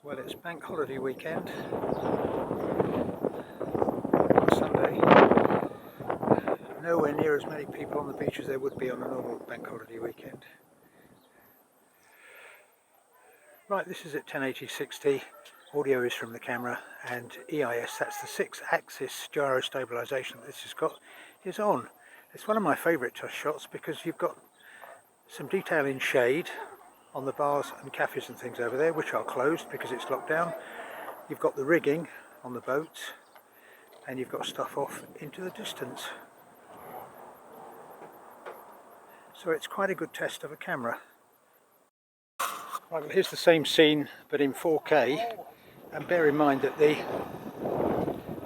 Well, it's bank holiday weekend on Sunday. Nowhere near as many people on the beach as there would be on a normal bank holiday weekend. Right, this is at 1080-60. Audio is from the camera, and EIS, that's the 6-axis gyro stabilization that this has got, is on. It's one of my favourite test shots because you've got some detail in shade on the bars and cafes and things over there, which are closed because it's locked down. You've got the rigging on the boats, and you've got stuff off into the distance. So it's quite a good test of a camera. Right, well, here's the same scene but in 4K, and bear in mind that the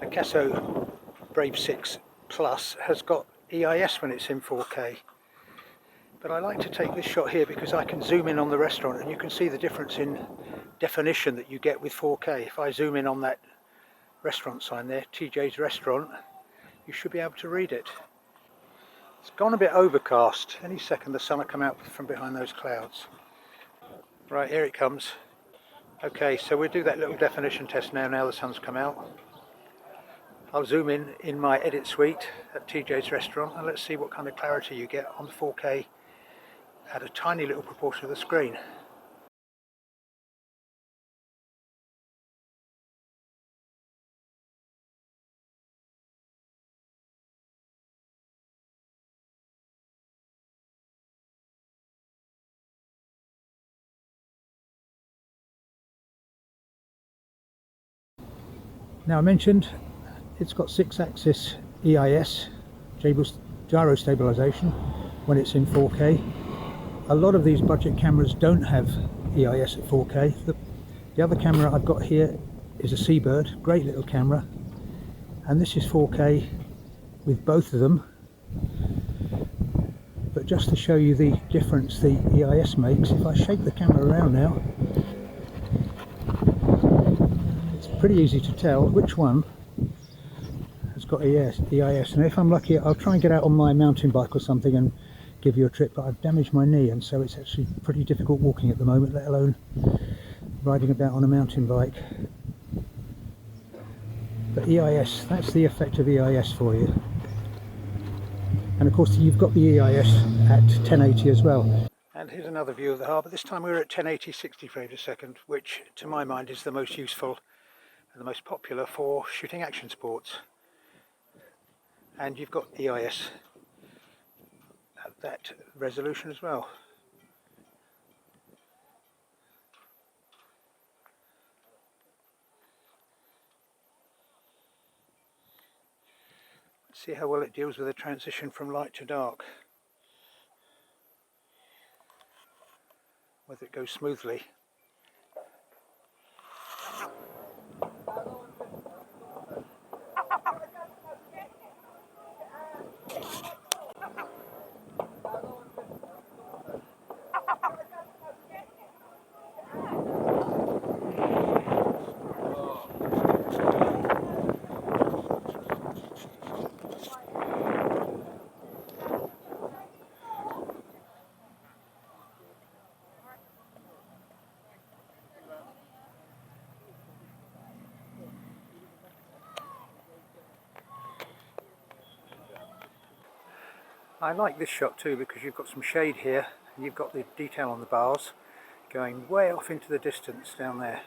Akaso Brave 6 Plus has got EIS when it's in 4K. But I like to take this shot here because I can zoom in on the restaurant and you can see the difference in definition that you get with 4K. If I zoom in on that restaurant sign there, TJ's Restaurant, you should be able to read it. It's gone a bit overcast. Any second the sun will come out from behind those clouds. Right, here it comes. Okay, so we'll do that little definition test now the sun's come out. I'll zoom in my edit suite at TJ's Restaurant, and let's see what kind of clarity you get on 4K at a tiny little proportion of the screen. Now, I mentioned it's got 6-axis EIS, gyro stabilization, when it's in 4K. A lot of these budget cameras don't have EIS at 4K. The other camera I've got here is a Seabird, great little camera, and this is 4K with both of them. But just to show you the difference the EIS makes, if I shake the camera around now, it's pretty easy to tell which one has got EIS. And if I'm lucky, I'll try and get out on my mountain bike or something and give you a trip, but I've damaged my knee, and so it's actually pretty difficult walking at the moment, let alone riding about on a mountain bike. But EIS, that's the effect of EIS for you. And of course you've got the EIS at 1080 as well. And here's another view of the harbour. This time we're at 1080-60 frames a second, which to my mind is the most useful and the most popular for shooting action sports. And you've got EIS at that resolution as well. See how well it deals with the transition from light to dark. Whether it goes smoothly. I like this shot too because you've got some shade here and you've got the detail on the bars going way off into the distance down there.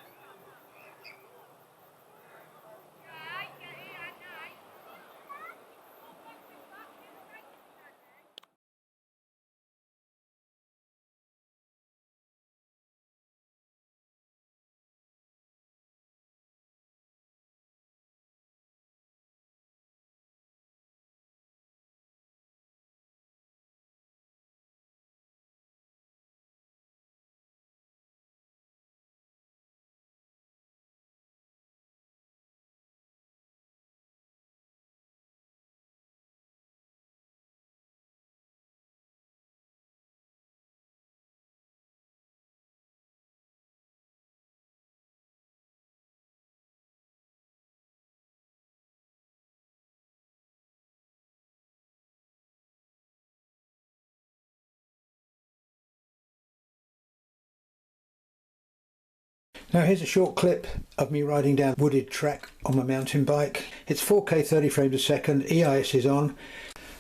Now here's a short clip of me riding down a wooded track on my mountain bike. It's 4K 30 frames a second, EIS is on.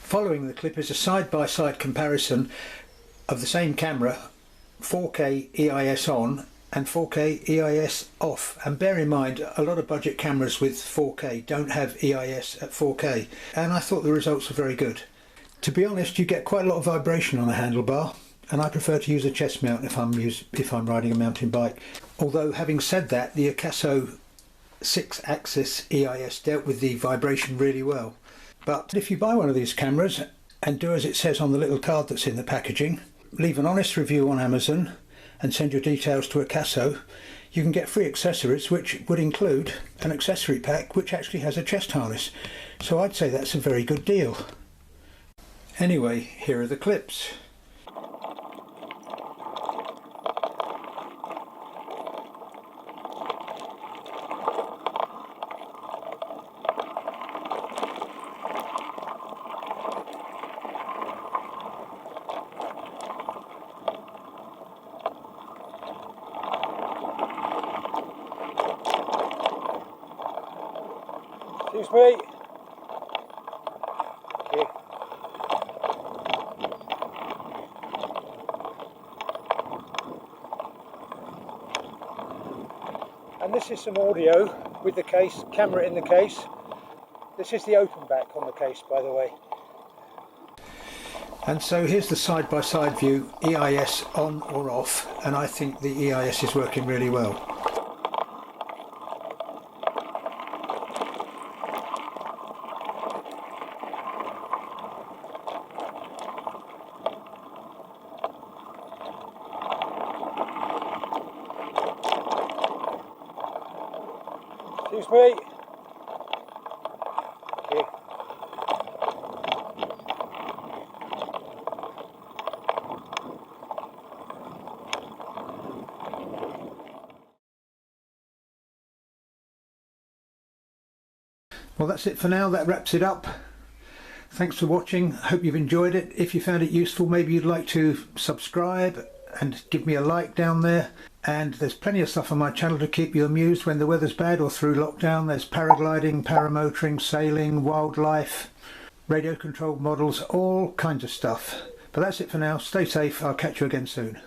Following the clip is a side-by-side comparison of the same camera, 4K EIS on and 4K EIS off. And bear in mind, a lot of budget cameras with 4K don't have EIS at 4K, and I thought the results were very good. To be honest, you get quite a lot of vibration on a handlebar, and I prefer to use a chest mount if I'm riding a mountain bike. Although having said that, the Akaso 6-axis EIS dealt with the vibration really well. But if you buy one of these cameras and do as it says on the little card that's in the packaging, leave an honest review on Amazon and send your details to Akaso, you can get free accessories, which would include an accessory pack which actually has a chest harness. So I'd say that's a very good deal. Anyway, here are the clips. Excuse me. Okay. And this is some audio with the case, camera in the case. This is the open back on the case, by the way. And so here's the side-by-side view, EIS on or off, and I think the EIS is working really well. Excuse me. Okay. Well, that's it for now. That wraps it up. Thanks for watching. Hope you've enjoyed it. If you found it useful, maybe you'd like to subscribe and give me a like down there. And there's plenty of stuff on my channel to keep you amused when the weather's bad or through lockdown. There's paragliding, paramotoring, sailing, wildlife, radio controlled models, all kinds of stuff. But that's it for now. Stay safe. I'll catch you again soon.